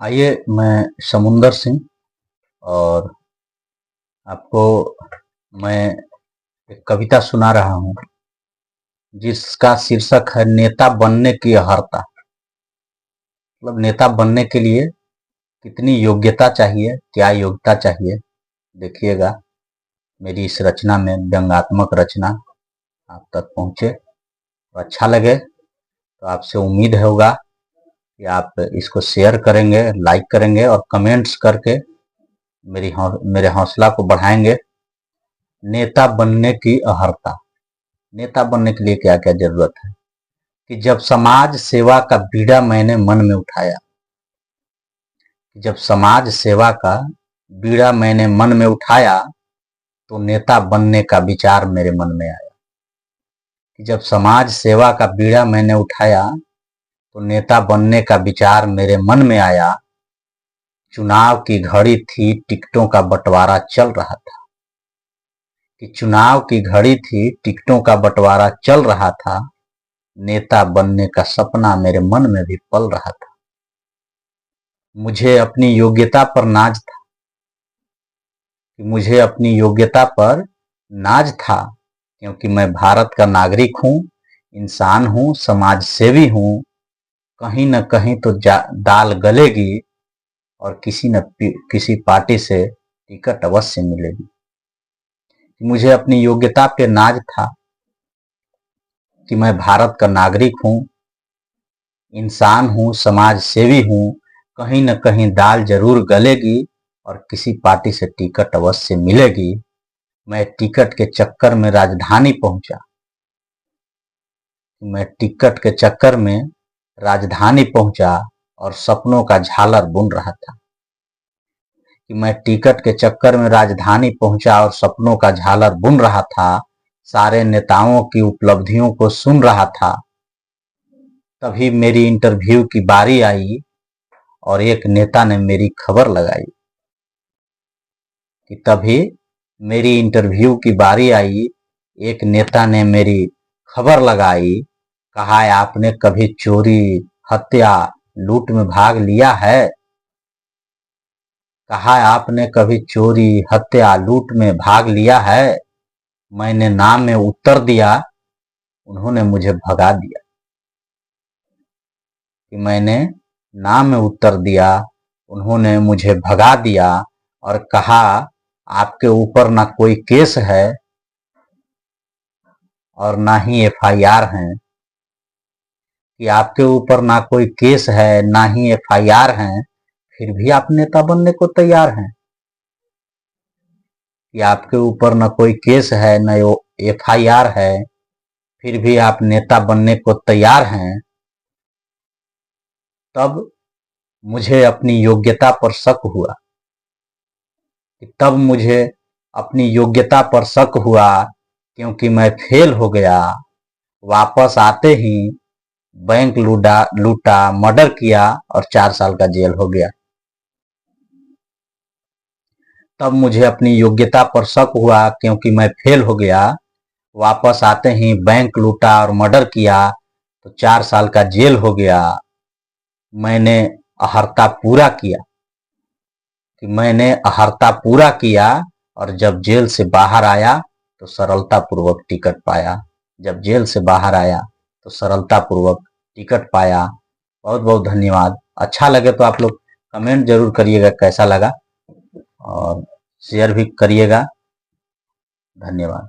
आइए, मैं समुंदर सिंह और आपको मैं एक कविता सुना रहा हूँ जिसका शीर्षक है नेता बनने की अहर्ता। मतलब नेता बनने के लिए कितनी योग्यता चाहिए, क्या योग्यता चाहिए, देखिएगा मेरी इस रचना में, व्यंग्यात्मक रचना आप तक पहुँचे तो अच्छा लगे तो आपसे उम्मीद होगा कि आप इसको शेयर करेंगे, लाइक करेंगे और कमेंट्स करके मेरे हौसला को बढ़ाएंगे। नेता बनने की अहर्ता। नेता बनने के लिए क्या क्या जरूरत है कि जब समाज सेवा का बीड़ा मैंने मन में उठाया, जब समाज सेवा का बीड़ा मैंने मन में उठाया तो नेता बनने का विचार मेरे मन में आया। कि जब समाज सेवा का बीड़ा मैंने उठाया तो नेता बनने का विचार मेरे मन में आया। चुनाव की घड़ी थी, टिकटों का बंटवारा चल रहा था। कि चुनाव की घड़ी थी, टिकटों का बंटवारा चल रहा था। नेता बनने का सपना मेरे मन में भी पल रहा था। मुझे अपनी योग्यता पर नाज था, कि मुझे अपनी योग्यता पर नाज था, क्योंकि मैं भारत का नागरिक हूँ, इंसान हूँ, समाज सेवी हूँ। कहीं न कहीं तो दाल गलेगी और किसी पार्टी से टिकट अवश्य मिलेगी। मुझे अपनी योग्यता पे नाज था कि मैं भारत का नागरिक हूँ, इंसान हूँ, समाज सेवी हूँ। कहीं न कहीं दाल जरूर गलेगी और किसी पार्टी से टिकट अवश्य मिलेगी। मैं टिकट के चक्कर में राजधानी पहुंचा, मैं टिकट के चक्कर में राजधानी पहुंचा और सपनों का झालर बुन रहा था। कि मैं टिकट के चक्कर में राजधानी पहुंचा और सपनों का झालर बुन रहा था। सारे नेताओं की उपलब्धियों को सुन रहा था। तभी मेरी इंटरव्यू की बारी आई और एक नेता ने मेरी खबर लगाई। कि तभी मेरी इंटरव्यू की बारी आई, एक नेता ने मेरी खबर लगाई। कहा, आपने कभी चोरी, हत्या, लूट में भाग लिया है? कहा, आपने कभी चोरी, हत्या, लूट में भाग लिया है? मैंने नाम में उत्तर दिया, उन्होंने मुझे भगा दिया। कि मैंने नाम में उत्तर दिया, उन्होंने मुझे भगा दिया और कहा, आपके ऊपर ना कोई केस है और ना ही एफआईआर है। कि आपके ऊपर ना कोई केस है, ना ही एफआईआर है, फिर भी आप नेता बनने को तैयार हैं। कि आपके ऊपर ना कोई केस है, ना एफआईआर है, फिर भी आप नेता बनने को तैयार हैं। तब मुझे अपनी योग्यता पर शक हुआ। तब मुझे अपनी योग्यता पर शक हुआ, क्योंकि मैं फेल हो गया। वापस आते ही बैंक लूटा, मर्डर किया और 4 साल का जेल हो गया। तब मुझे अपनी योग्यता पर शक हुआ, क्योंकि मैं फेल हो गया। वापस आते ही बैंक लूटा और मर्डर किया तो 4 साल का जेल हो गया। मैंने अहर्ता पूरा किया। कि मैंने अहर्ता पूरा किया और जब जेल से बाहर आया तो सरलता पूर्वक टिकट पाया। जब जेल से बाहर आया तो सरलता पूर्वक टिकट पाया। बहुत बहुत धन्यवाद। अच्छा लगे तो आप लोग कमेंट जरूर करिएगा कैसा लगा और शेयर भी करिएगा। धन्यवाद।